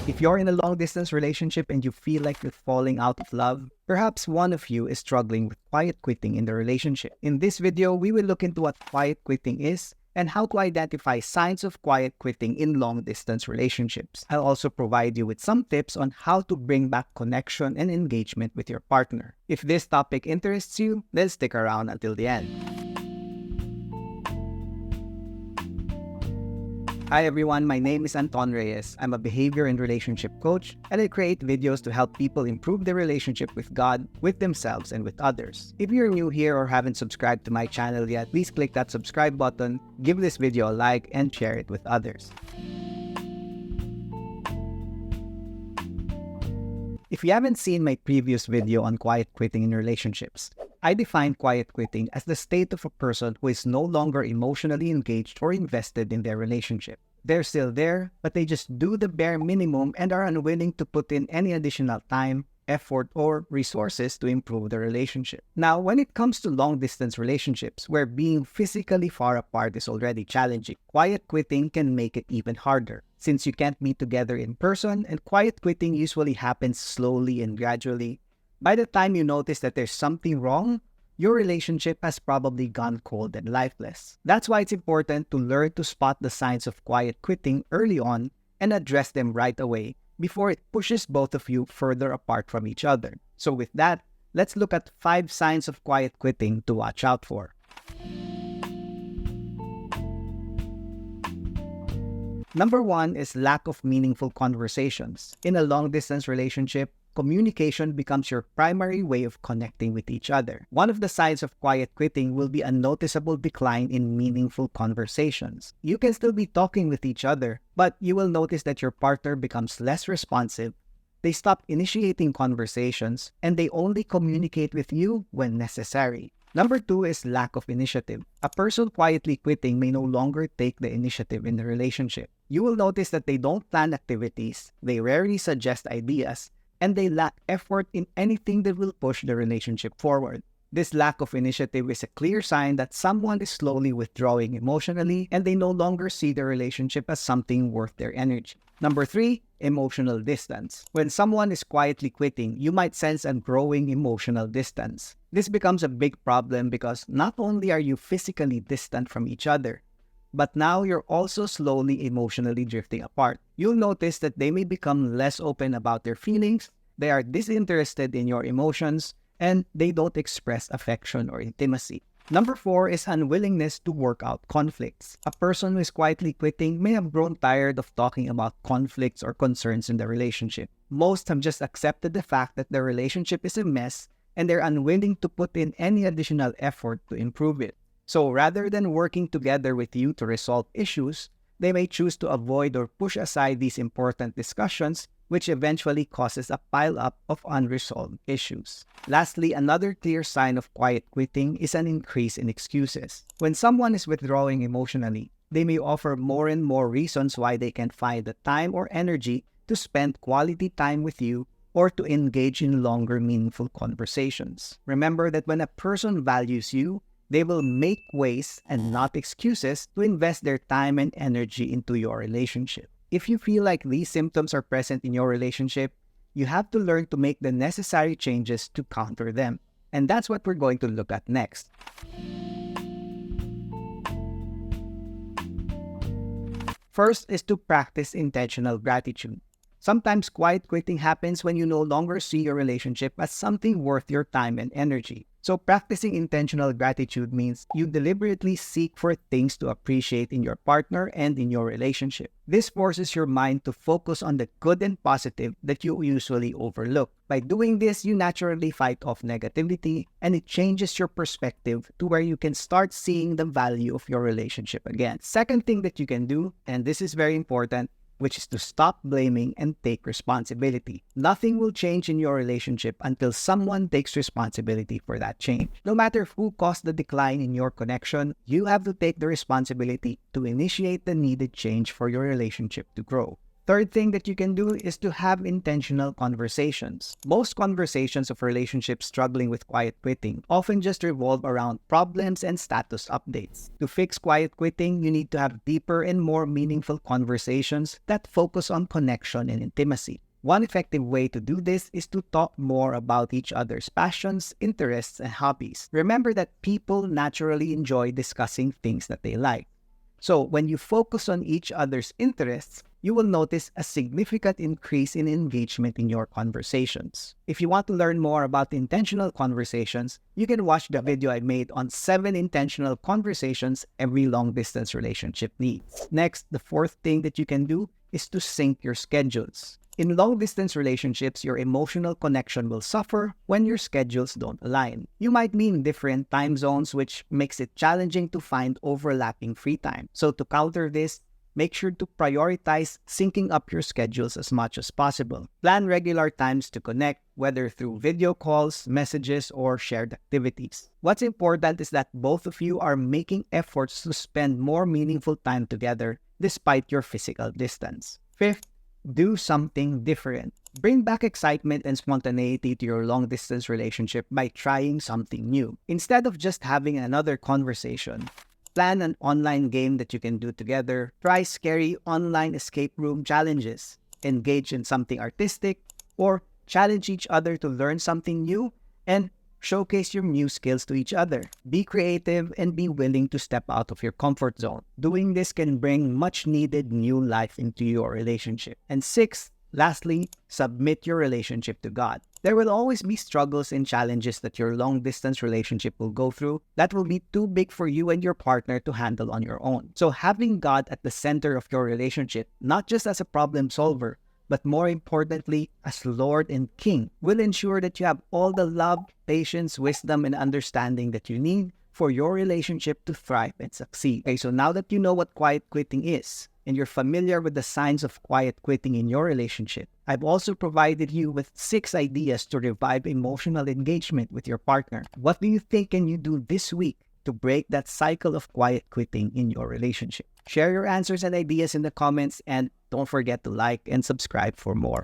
If you're in a long-distance relationship and you feel like you're falling out of love, perhaps one of you is struggling with quiet quitting in the relationship. In this video, we will look into what quiet quitting is and how to identify signs of quiet quitting in long-distance relationships. I'll also provide you with some tips on how to bring back connection and engagement with your partner. If this topic interests you, then stick around until the end. Hi everyone, my name is Anton Reyes. I'm a behavior and relationship coach, and I create videos to help people improve their relationship with God, with themselves, and with others. If you're new here or haven't subscribed to my channel yet, please click that subscribe button, give this video a like, and share it with others. If you haven't seen my previous video on quiet quitting in relationships, I define quiet quitting as the state of a person who is no longer emotionally engaged or invested in their relationship. They're still there, but they just do the bare minimum and are unwilling to put in any additional time, effort, or resources to improve the relationship. Now, when it comes to long-distance relationships, where being physically far apart is already challenging, quiet quitting can make it even harder. Since you can't meet together in person, and quiet quitting usually happens slowly and gradually, by the time you notice that there's something wrong, your relationship has probably gone cold and lifeless. That's why it's important to learn to spot the signs of quiet quitting early on and address them right away before it pushes both of you further apart from each other. So with that, let's look at 5 signs of quiet quitting to watch out for. Number 1 is lack of meaningful conversations. In a long-distance relationship, communication becomes your primary way of connecting with each other. One of the signs of quiet quitting will be a noticeable decline in meaningful conversations. You can still be talking with each other, but you will notice that your partner becomes less responsive, they stop initiating conversations, and they only communicate with you when necessary. Number 2 is lack of initiative. A person quietly quitting may no longer take the initiative in the relationship. You will notice that they don't plan activities, they rarely suggest ideas, and they lack effort in anything that will push the relationship forward. This lack of initiative is a clear sign that someone is slowly withdrawing emotionally and they no longer see the relationship as something worth their energy. Number 3, emotional distance. When someone is quietly quitting, you might sense a growing emotional distance. This becomes a big problem because not only are you physically distant from each other, but now you're also slowly emotionally drifting apart. You'll notice that they may become less open about their feelings, they are disinterested in your emotions, and they don't express affection or intimacy. Number 4 is unwillingness to work out conflicts. A person who is quietly quitting may have grown tired of talking about conflicts or concerns in the relationship. Most have just accepted the fact that their relationship is a mess and they're unwilling to put in any additional effort to improve it. So rather than working together with you to resolve issues, they may choose to avoid or push aside these important discussions, which eventually causes a pile-up of unresolved issues. Lastly, another clear sign of quiet quitting is an increase in excuses. When someone is withdrawing emotionally, they may offer more and more reasons why they can't find the time or energy to spend quality time with you or to engage in longer, meaningful conversations. Remember that when a person values you, they will make ways and not excuses to invest their time and energy into your relationship. If you feel like these symptoms are present in your relationship, you have to learn to make the necessary changes to counter them. And that's what we're going to look at next. First is to practice intentional gratitude. Sometimes quiet quitting happens when you no longer see your relationship as something worth your time and energy. So practicing intentional gratitude means you deliberately seek for things to appreciate in your partner and in your relationship. This forces your mind to focus on the good and positive that you usually overlook. By doing this, you naturally fight off negativity and it changes your perspective to where you can start seeing the value of your relationship again. Second thing that you can do, and this is very important, which is to stop blaming and take responsibility. Nothing will change in your relationship until someone takes responsibility for that change. No matter who caused the decline in your connection, you have to take the responsibility to initiate the needed change for your relationship to grow. Third thing that you can do is to have intentional conversations. Most conversations of relationships struggling with quiet quitting often just revolve around problems and status updates. To fix quiet quitting, you need to have deeper and more meaningful conversations that focus on connection and intimacy. One effective way to do this is to talk more about each other's passions, interests, and hobbies. Remember that people naturally enjoy discussing things that they like. So when you focus on each other's interests, you will notice a significant increase in engagement in your conversations. If you want to learn more about intentional conversations, you can watch the video I made on 7 intentional conversations every long-distance relationship needs. Next, the fourth thing that you can do is to sync your schedules. In long-distance relationships, your emotional connection will suffer when your schedules don't align. You might be in different time zones, which makes it challenging to find overlapping free time. So to counter this, make sure to prioritize syncing up your schedules as much as possible. Plan regular times to connect, whether through video calls, messages, or shared activities. What's important is that both of you are making efforts to spend more meaningful time together despite your physical distance. Fifth, do something different. Bring back excitement and spontaneity to your long-distance relationship by trying something new. Instead of just having another conversation, plan an online game that you can do together. Try scary online escape room challenges. Engage in something artistic, or challenge each other to learn something new, and showcase your new skills to each other. Be creative and be willing to step out of your comfort zone. Doing this can bring much needed new life into your relationship. And sixth, lastly, submit your relationship to God. There will always be struggles and challenges that your long-distance relationship will go through that will be too big for you and your partner to handle on your own. So having God at the center of your relationship, not just as a problem solver, but more importantly, as Lord and King, will ensure that you have all the love, patience, wisdom, and understanding that you need for your relationship to thrive and succeed. Okay, so now that you know what quiet quitting is, and you're familiar with the signs of quiet quitting in your relationship, I've also provided you with 6 ideas to revive emotional engagement with your partner. What do you think can you do this week to break that cycle of quiet quitting in your relationship? Share your answers and ideas in the comments, and don't forget to like and subscribe for more.